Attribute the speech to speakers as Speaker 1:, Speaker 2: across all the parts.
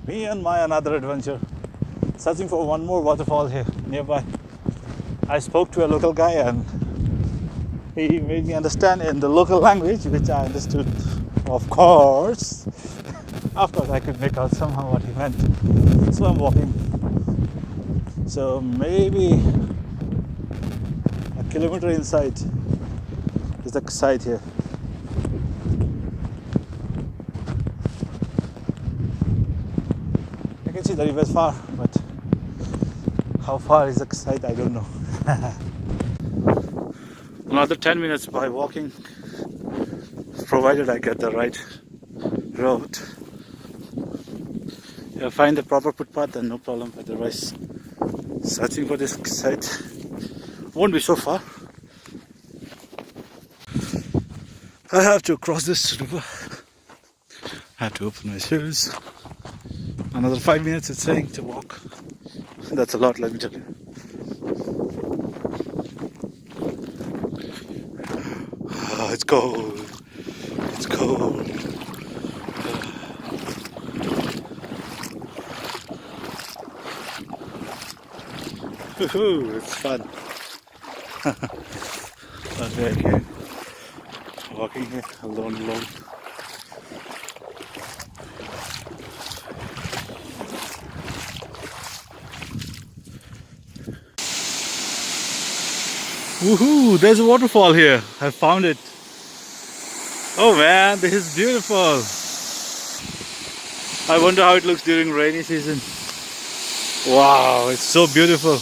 Speaker 1: Me and my another adventure, searching for one more waterfall here nearby. I spoke to a local guy and he made me understand in the local language, which I understood, of course. Of course, I could make out somehow what he meant. So I'm walking. So maybe a kilometer inside is the site here. I can see the river is far, but how far is the site, I don't know. Another 10 minutes by walking, provided I get the right road. If I find the proper footpath, then no problem. Otherwise, searching for this site won't be so far. I have to cross this river. I have to open my shoes. Another 5 minutes it's saying to walk. That's a lot, let me tell you. Oh, it's cold. It's cold. Woohoo, it's fun. But again, walking here alone. Woohoo, there's a waterfall here. I found it. Oh man, this is beautiful. I wonder how it looks during rainy season. Wow, it's so beautiful.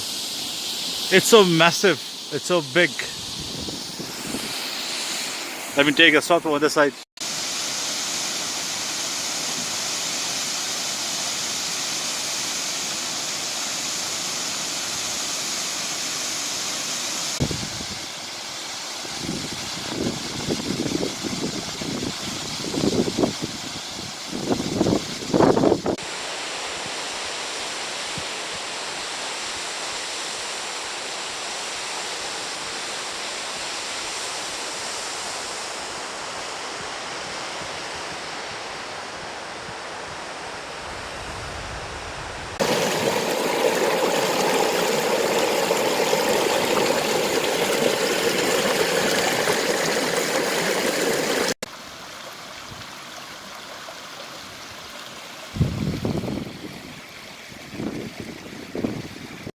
Speaker 1: It's so massive. It's so big. Let me take a shot from the other side.